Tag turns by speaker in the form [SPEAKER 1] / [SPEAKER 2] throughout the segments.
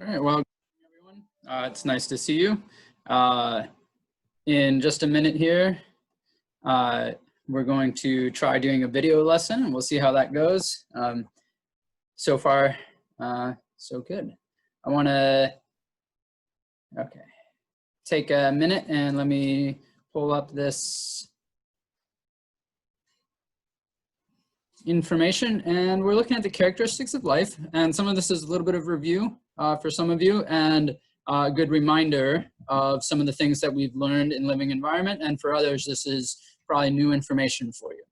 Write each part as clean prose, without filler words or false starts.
[SPEAKER 1] All right, well, everyone, it's nice to see you. In just a minute here, we're going to try doing a video lesson, and we'll see how that goes. So far, so good. I want to, take a minute and let me pull up this information, and we're looking at the characteristics of life, and some of this is a little bit of review for some of you, and a good reminder of some of the things that we've learned in living environment, and for others this is probably new information for you.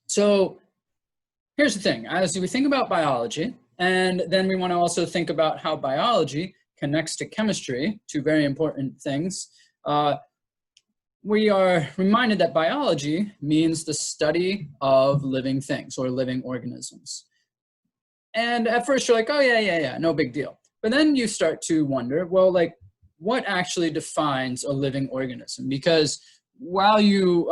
[SPEAKER 1] So here's the thing, as we think about biology, and then we want to also think about how biology connects to chemistry, two very important things. We are reminded that biology means the study of living things or living organisms. And at first you're like, oh yeah, no big deal. But then you start to wonder, well, like, what actually defines a living organism? Because while you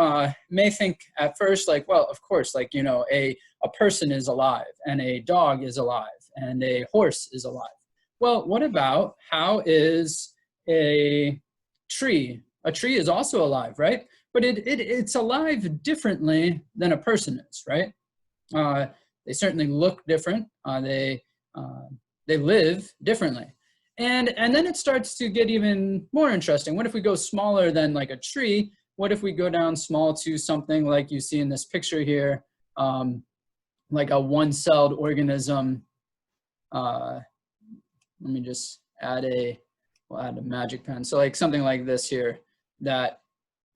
[SPEAKER 1] may think at first, like, well, of course, like, you know, a person is alive, and a dog is alive, and a horse is alive. Well, what about how is a tree? A tree is also alive, right? But it's alive differently than a person is, right? They certainly look different. They live differently. And then it starts to get even more interesting. What if we go smaller than like a tree? What if we go down small to something like you see in this picture here, like a one-celled organism? Let me just we'll add a magic pen. So like something like this here, that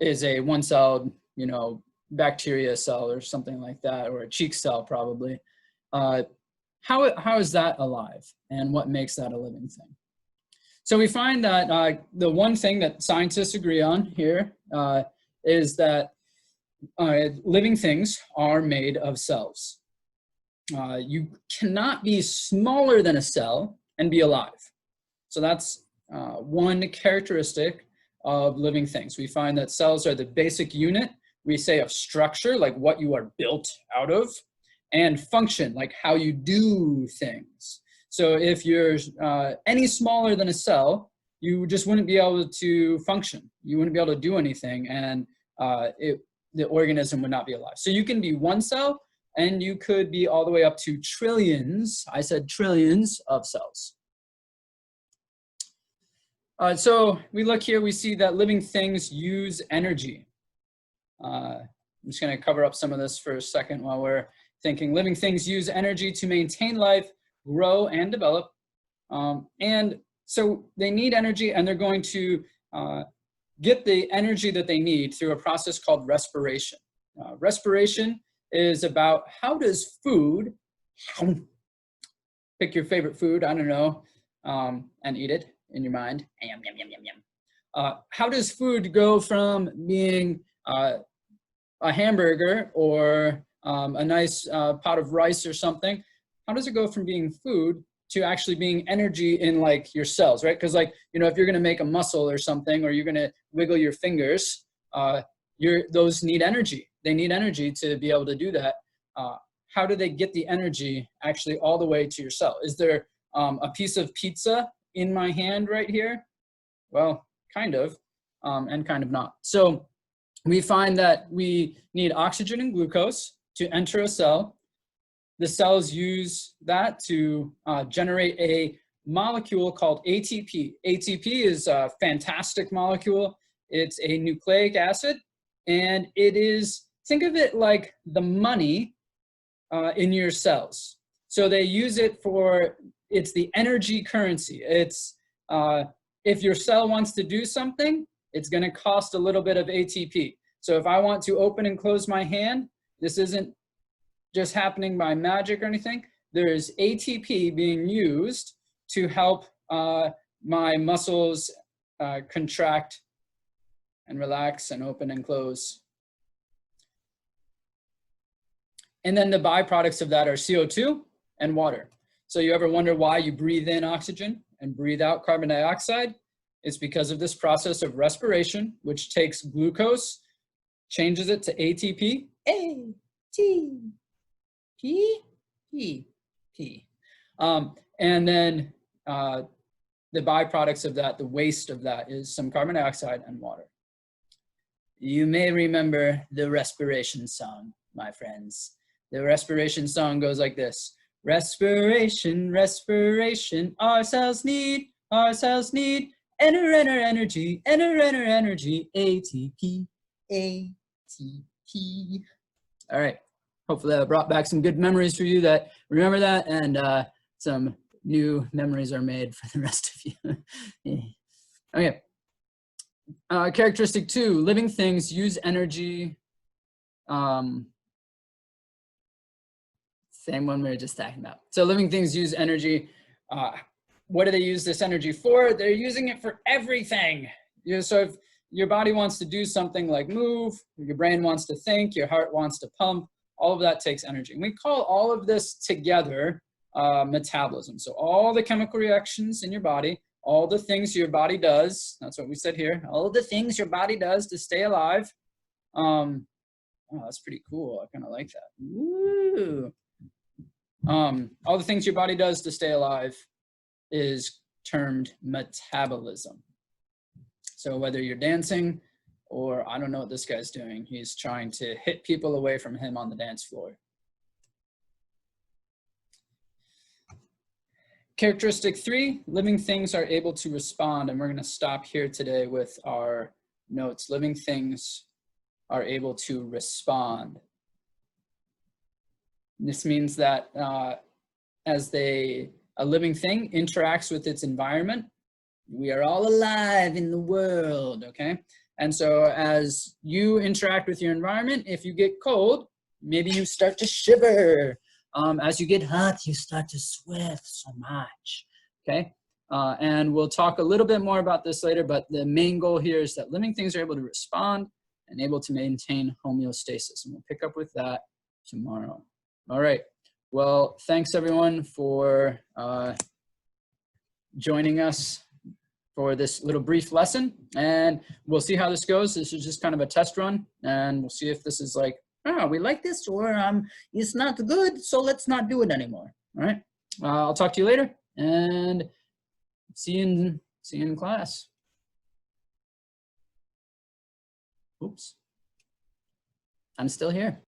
[SPEAKER 1] is a one-celled, you know, bacteria cell or something like that, or a cheek cell probably. How is that alive, and what makes that a living thing? So we find that the one thing that scientists agree on here is that living things are made of cells. You cannot be smaller than a cell and be alive. So that's one characteristic of living things. We find that cells are the basic unit, we say, of structure, like what you are built out of, and function, like how you do things. So if you're any smaller than a cell, you just wouldn't be able to function. You wouldn't be able to do anything, and the organism would not be alive. So you can be one cell, and you could be all the way up to trillions, I said trillions, of cells. So we look here, we see that living things use energy. I'm just going to cover up some of this for a second while we're thinking. Living things use energy to maintain life, grow, and develop. And so they need energy, and they're going to get the energy that they need through a process called respiration. Respiration is about how does food, pick your favorite food, I don't know, and eat it in your mind. Yum, yum, yum, yum, yum. How does food go from being a hamburger or a nice pot of rice or something? How does it go from being food to actually being energy in like your cells, right? Because like, you know, if you're gonna make a muscle or something, or you're gonna wiggle your fingers, those need energy. They need energy to be able to do that. How do they get the energy actually all the way to your cell? Is there a piece of pizza in my hand right here? Well, kind of, and kind of not. So we find that we need oxygen and glucose to enter a cell. The cells use that to generate a molecule called ATP. ATP is a fantastic molecule. It's a nucleic acid, and it is, think of it like the money in your cells. So they use it for, it's the energy currency. It's, if your cell wants to do something, it's gonna cost a little bit of ATP. So if I want to open and close my hand, this isn't just happening by magic or anything. There is ATP being used to help my muscles contract and relax and open and close. And then the byproducts of that are CO2 and water. So you ever wonder why you breathe in oxygen and breathe out carbon dioxide? It's because of this process of respiration, which takes glucose, changes it to ATP, And then the byproducts of that, the waste of that, is some carbon dioxide and water. You may remember the respiration song, my friends. The respiration song goes like this. Respiration, respiration, our cells need, energy, energy, ATP, ATP. All right, hopefully that brought back some good memories for you that remember that, and some new memories are made for the rest of you. Okay. Characteristic 2, living things use energy. Same one we were just talking about. So living things use energy. What do they use this energy for? They're using it for everything. You know, so if your body wants to do something like move, your brain wants to think, your heart wants to pump, all of that takes energy. And we call all of this together metabolism. So all the chemical reactions in your body, all the things your body does, that's what we said here, all the things your body does to stay alive. Oh, that's pretty cool. I kind of like that. Woo. All the things your body does to stay alive is termed metabolism. So whether you're dancing or I don't know what this guy's doing, he's trying to hit people away from him on the dance floor. Characteristic 3, living things are able to respond, and we're going to stop here today with our notes. Living things are able to respond. This means that as a living thing interacts with its environment, we are all alive in the world, okay? And so as you interact with your environment, if you get cold, maybe you start to shiver. As you get hot, you start to sweat so much, okay? And we'll talk a little bit more about this later, but the main goal here is that living things are able to respond and able to maintain homeostasis. And we'll pick up with that tomorrow. All right. Well, thanks everyone for joining us for this little brief lesson, and we'll see how this goes. This is just kind of a test run, and we'll see if this is like, oh, we like this, or it's not good, so let's not do it anymore. All right. I'll talk to you later, and see you in class. Oops. I'm still here.